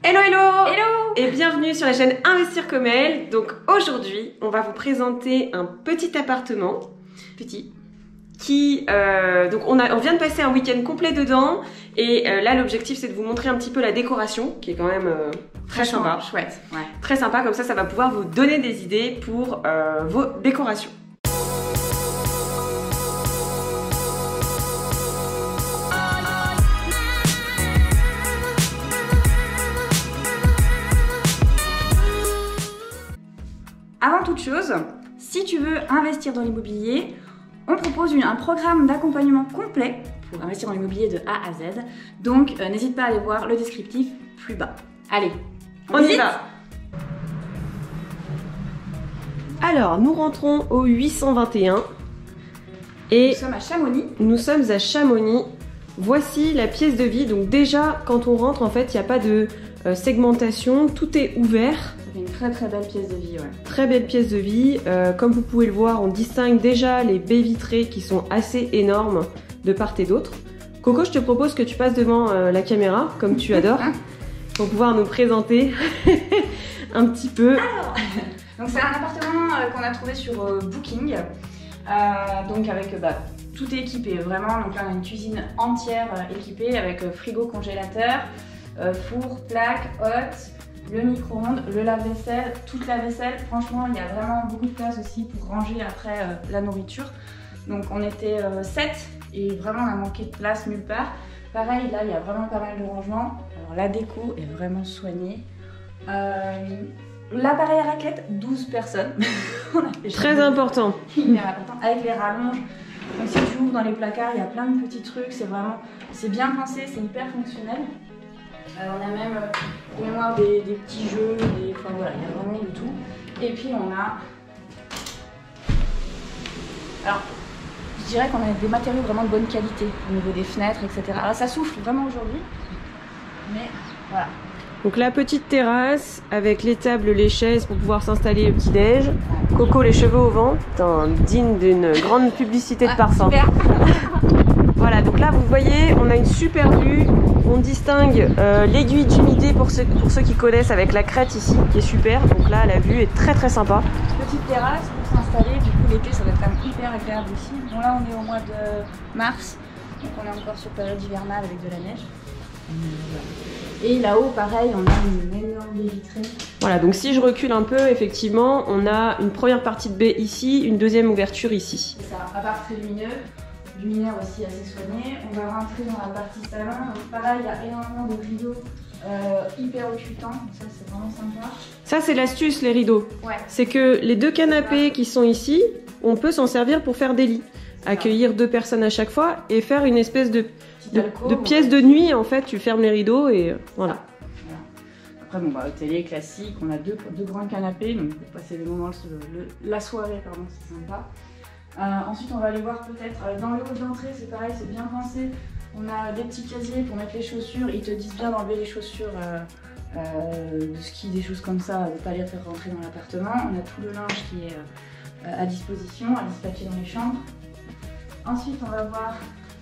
Hello hello! Hello! Et bienvenue sur la chaîne Investir comme elle. Donc aujourd'hui, on va vous présenter un petit appartement. Qui, donc on vient de passer un week-end complet dedans. Et là, l'objectif, c'est de vous montrer un petit peu la décoration, qui est quand même très sympa. Chouette, ouais. Très sympa, comme ça va pouvoir vous donner des idées pour vos décorations. Avant toute chose, si tu veux investir dans l'immobilier, on propose un programme d'accompagnement complet pour investir dans l'immobilier de A à Z. Donc n'hésite pas à aller voir le descriptif plus bas. Allez, on y va! Alors, nous rentrons au 821 et nous sommes à Chamonix. Nous sommes à Chamonix. Voici la pièce de vie. Donc déjà, quand on rentre, en fait, il n'y a pas de segmentation, tout est ouvert. Une très belle pièce de vie, ouais. Très belle pièce de vie. Comme vous pouvez le voir, on distingue déjà les baies vitrées qui sont assez énormes de part et d'autre. Coco, je te propose que tu passes devant la caméra, comme tu adores, pour pouvoir nous présenter un petit peu. Alors, donc c'est un appartement qu'on a trouvé sur Booking, donc avec tout est équipé vraiment. Donc là on a une cuisine entière équipée avec frigo, congélateur, four, plaque, hotte, le micro-ondes, le lave-vaisselle, toute la vaisselle. Franchement, il y a vraiment beaucoup de place aussi pour ranger après la nourriture. Donc on était 7 et vraiment on a manqué de place nulle part. Pareil, là il y a vraiment pas mal de rangements. Alors la déco est vraiment soignée. L'appareil à raclette, 12 personnes. Très important. Hyper important. Avec les rallonges. Donc si tu ouvres dans les placards, il y a plein de petits trucs. C'est bien pensé, c'est hyper fonctionnel. On a même de mémoire des petits jeux, enfin voilà, il y a vraiment de tout. Et puis on a... Alors, je dirais qu'on a des matériaux vraiment de bonne qualité au niveau des fenêtres, etc. Alors ça souffle vraiment aujourd'hui, mais voilà. Donc la petite terrasse avec les tables, les chaises pour pouvoir s'installer au petit-déj. Coco les cheveux au vent, digne d'une grande publicité de parfum. Super. Voilà, donc là vous voyez, on a une super vue. On distingue l'aiguille d'humidité pour ceux qui connaissent avec la crête ici, qui est super. Donc là, la vue est très sympa. Petite terrasse pour s'installer. Du coup, l'été, ça va être quand même hyper agréable aussi. Bon, là, on est au mois de mars, donc on est encore sur période hivernale avec de la neige. Et là-haut, pareil, on a une énorme baie vitrée. Voilà, donc si je recule un peu, effectivement, on a une première partie de baie ici, une deuxième ouverture ici. C'est ça, à part très lumineux. Luminaire aussi assez soigné. On va rentrer dans la partie salon. Donc pareil, il y a énormément de rideaux hyper occupants. Ça, c'est vraiment sympa. Ça, c'est l'astuce, les rideaux. Ouais. C'est que les deux canapés qui sont ici, on peut s'en servir pour faire des lits. Accueillir 2 personnes à chaque fois et faire une espèce de pièce de nuit. En fait, tu fermes les rideaux et voilà. Après, bon, télé classique. On a deux grands canapés. Donc, pour passer le moment, la soirée, pardon, c'est sympa. Ensuite, on va aller voir peut-être dans le hall d'entrée, c'est pareil, c'est bien pensé. On a des petits casiers pour mettre les chaussures. Ils te disent bien d'enlever les chaussures de ski, des choses comme ça, de ne pas les faire rentrer dans l'appartement. On a tout le linge qui est à disposition, à dispatcher dans les chambres. Ensuite, on va voir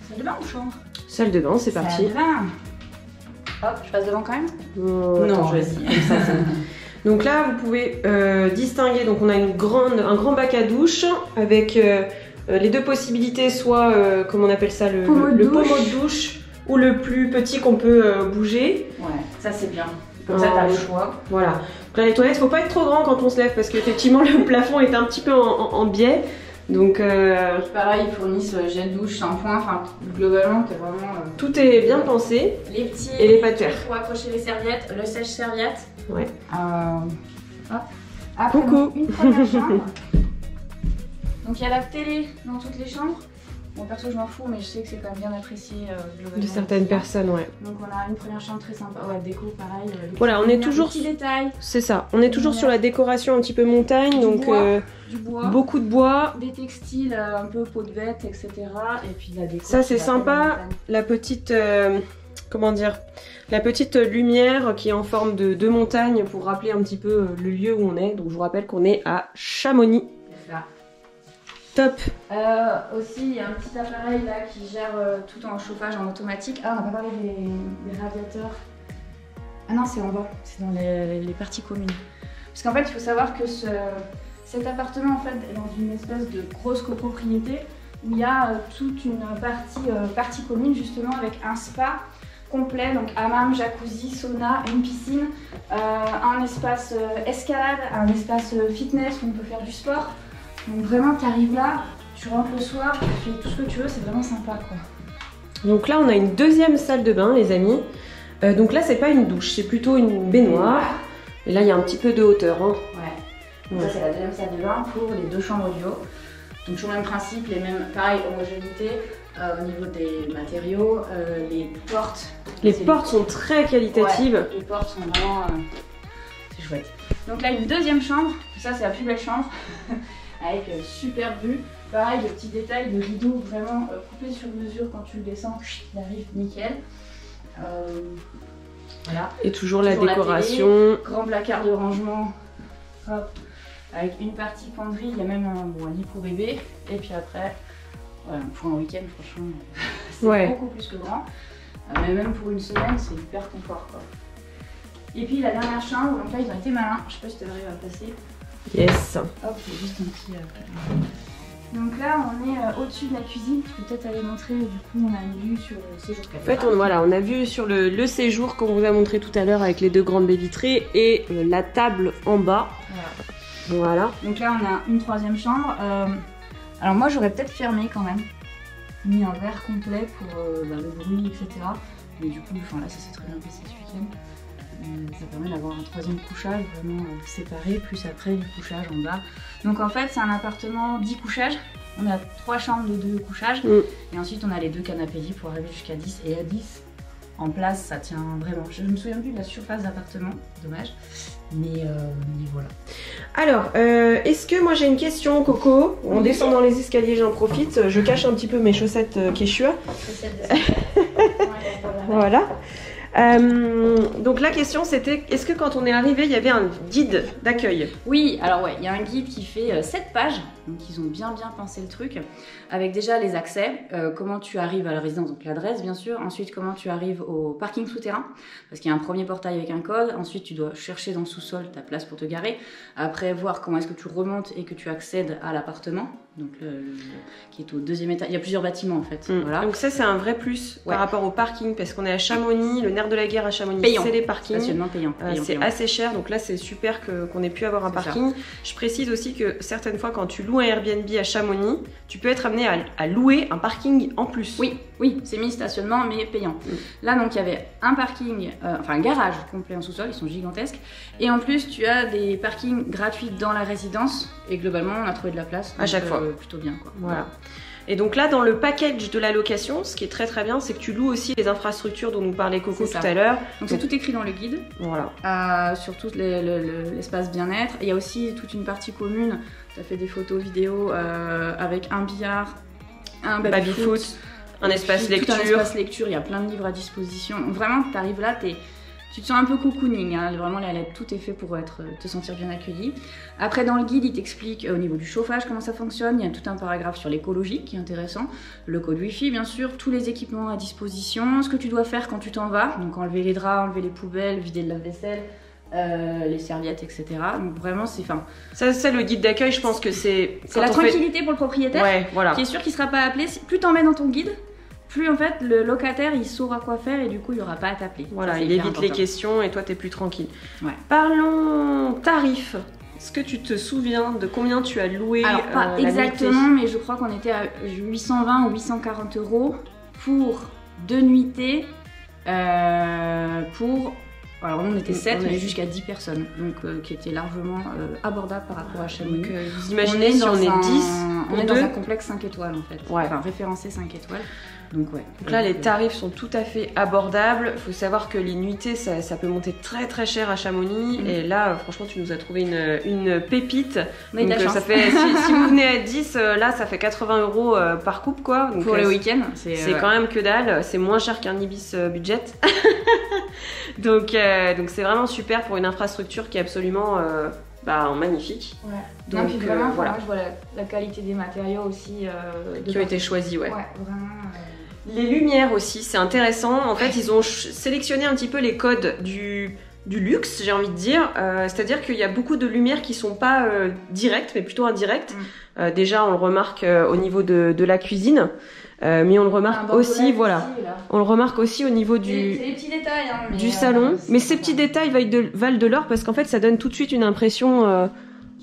salle de bain ou chambre? Salle de bain, c'est parti. Salle de bain. Hop, je passe devant quand même? Non, vas-y. Donc là, vous pouvez distinguer, donc on a un grand bac à douche avec les deux possibilités, soit, comment on appelle ça, le pommeau de douche ou le plus petit qu'on peut bouger. Ouais, ça c'est bien. Comme ça, t'as le choix. Voilà. Donc là, les toilettes, faut pas être trop grand quand on se lève parce qu'effectivement, le plafond est un petit peu en biais. Donc, pareil, ils fournissent gel douche, shampoing, enfin, globalement, t'es vraiment... Tout est bien pensé. Les petits et les patères. Pour accrocher les serviettes, le sèche-serviette. Ouais. Après, coucou. Une première chambre. Donc il y a la télé dans toutes les chambres. Bon, perso je m'en fous, mais je sais que c'est quand même bien apprécié globalement. De certaines personnes, ouais. Donc on a une première chambre très sympa. Ouais, déco pareil. Voilà, on est toujours... Petits détails. C'est ça, on est toujours sur la décoration un petit peu montagne, donc du bois, beaucoup de bois. Des textiles un peu peau de bête, etc. Et puis la déco. Ça c'est sympa, la petite... comment dire, la petite lumière qui est en forme de montagne pour rappeler un petit peu le lieu où on est. Donc je vous rappelle qu'on est à Chamonix. C'est ça. Top. Aussi, il y a un petit appareil là qui gère tout en chauffage en automatique. Ah, on va pas parler des radiateurs Ah non, c'est en bas, c'est dans les parties communes. Parce qu'en fait, il faut savoir que cet appartement en fait, est dans une espèce de grosse copropriété où il y a toute une partie commune justement avec un spa complet, donc hammam, jacuzzi, sauna, une piscine, un espace escalade, un espace fitness où on peut faire du sport. Donc vraiment, tu arrives là, tu rentres le soir, tu fais tout ce que tu veux, c'est vraiment sympa quoi. Donc là, on a une deuxième salle de bain, les amis. Donc là, c'est pas une douche, c'est plutôt une baignoire. Et là, il y a un petit peu de hauteur. Hein. Ouais. Donc ça, c'est la deuxième salle de bain pour les 2 chambres du haut. Donc toujours le même principe, les mêmes, pareil, homogénéité au niveau des matériaux, les portes. Les portes sont très qualitatives. Ouais, les portes sont vraiment, c'est chouette. Donc là, une deuxième chambre. Ça, c'est la plus belle chambre avec super vue. Pareil, le petit détail de rideau vraiment coupé sur mesure quand tu le descends, il arrive nickel. Voilà. Et toujours la décoration. Grand placard de rangement. Hop. Avec une partie penderie, il y a même un lit pour bébé. Et puis après, voilà, pour un week-end, franchement, c'est beaucoup plus que grand. Mais même pour une semaine, c'est hyper confort quoi. Et puis la dernière chambre, donc là ils ont été malins. Je sais pas si tu arrives à passer. Yes. Hop, c'est juste un petit. Donc là, on est au-dessus de la cuisine. Tu peux peut-être aller montrer, du coup, on a une vue sur le séjour. En fait, on a vu sur le séjour qu'on vous a montré tout à l'heure avec les 2 grandes baies vitrées et la table en bas. Voilà. Donc là, on a une 3e chambre. Alors moi, j'aurais peut-être fermé quand même. Mis un verre complet pour le bruit, etc. Mais du coup, là, ça s'est très bien passé ce week-end. Ça permet d'avoir un 3e couchage vraiment séparé, plus après les couchages en bas. Donc en fait, c'est un appartement 10 couchages. On a 3 chambres de 2 couchages. Et ensuite, on a les 2 canapés lits pour arriver jusqu'à 10. Et à 10, en place, ça tient vraiment. Je ne me souviens plus de la surface d'appartement, dommage. Mais voilà. Alors, est-ce que moi j'ai une question, Coco? En descendant les escaliers, j'en profite. Je cache un petit peu mes chaussettes Quechua. Voilà. Donc la question c'était, est-ce que quand on est arrivé, il y avait un guide d'accueil? Oui, alors ouais, il y a un guide qui fait 7 pages, donc ils ont bien pensé le truc, avec déjà les accès, comment tu arrives à la résidence, donc l'adresse bien sûr, ensuite comment tu arrives au parking souterrain, parce qu'il y a un premier portail avec un code, ensuite tu dois chercher dans le sous-sol ta place pour te garer, après voir comment est-ce que tu remontes et que tu accèdes à l'appartement, donc qui est au 2e étage, il y a plusieurs bâtiments en fait. Voilà. Donc ça c'est un vrai plus par rapport au parking, parce qu'on est à Chamonix, le nerf de la guerre à Chamonix, c'est les parkings. Stationnement payant. C'est assez cher, donc là c'est super qu'on ait pu avoir un parking. Je précise aussi que certaines fois quand tu loues un Airbnb à Chamonix, tu peux être amené à louer un parking en plus. Oui, c'est mis stationnement mais payant. Là donc il y avait un parking, enfin un garage complet en sous-sol, ils sont gigantesques. Et en plus tu as des parkings gratuits dans la résidence et globalement on a trouvé de la place. À chaque fois. Plutôt bien quoi. Voilà. Et donc là, dans le package de la location, ce qui est très bien, c'est que tu loues aussi les infrastructures dont nous parlait Coco tout à l'heure. Donc c'est tout écrit dans le guide. Voilà. Sur tout l'espace bien-être. Il y a aussi toute une partie commune. Tu as fait des photos vidéo avec un billard, un baby-foot, un espace lecture. Tout un espace lecture, il y a plein de livres à disposition. Vraiment, tu arrives là, tu te sens un peu cocooning, hein. Vraiment tout est fait pour te sentir bien accueilli. Après dans le guide il t'explique au niveau du chauffage comment ça fonctionne, il y a tout un paragraphe sur l'écologie qui est intéressant, le code wifi bien sûr, tous les équipements à disposition, ce que tu dois faire quand tu t'en vas, donc enlever les draps, enlever les poubelles, vider le lave-vaisselle, les serviettes, etc. Donc vraiment c'est fin. Ça c'est le guide d'accueil, je pense que c'est la tranquillité pour le propriétaire, qui est sûr qu'il ne sera pas appelé, plus t'en mets dans ton guide, plus en fait le locataire il saura quoi faire et du coup il n'y aura pas à t'appeler. Voilà, il évite les questions et toi t'es plus tranquille. Parlons tarifs. Est-ce que tu te souviens de combien tu as loué? Alors pas exactement, mais je crois qu'on était à 820 ou 840 € pour 2 nuitées pour... Alors on était 7 mais jusqu'à 10 personnes, donc qui était largement abordable par rapport à Chamonix. Donc vous imaginez si on est 10, on est dans un complexe 5 étoiles en fait, enfin référencé 5 étoiles. Donc là les tarifs sont tout à fait abordables. Il faut savoir que les nuitées ça peut monter très cher à Chamonix et là franchement tu nous as trouvé une pépite. Donc, ça fait, si vous venez à 10, là ça fait 80 € par couple quoi. Donc, pour le week-end. C'est quand même que dalle, c'est moins cher qu'un Ibis budget. Donc c'est vraiment super pour une infrastructure qui est absolument magnifique. Donc puis vraiment, moi je vois la qualité des matériaux aussi qui ont été choisis. Vraiment. Les lumières aussi, c'est intéressant. En fait, ils ont sélectionné un petit peu les codes du luxe, j'ai envie de dire. C'est-à-dire qu'il y a beaucoup de lumières qui sont pas directes, mais plutôt indirectes. Déjà, on le remarque au niveau de la cuisine. Mais on le remarque aussi, voilà. On le remarque aussi au niveau du les petits détails, hein, du salon. Mais ces petits détails valent de l'or parce qu'en fait, ça donne tout de suite une impression.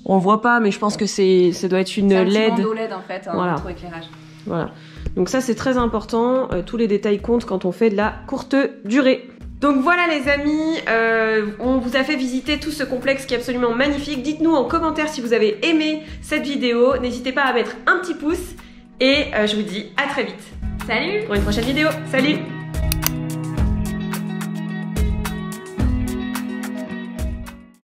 On le voit pas, mais je pense que ça doit être une LED. C'est un LED en fait, voilà. Pour éclairage. Voilà. Donc ça, c'est très important. Tous les détails comptent quand on fait de la courte durée. Donc voilà les amis, on vous a fait visiter tout ce complexe qui est absolument magnifique. Dites-nous en commentaire si vous avez aimé cette vidéo. N'hésitez pas à mettre un petit pouce. Et je vous dis à très vite. Salut pour une prochaine vidéo. Salut.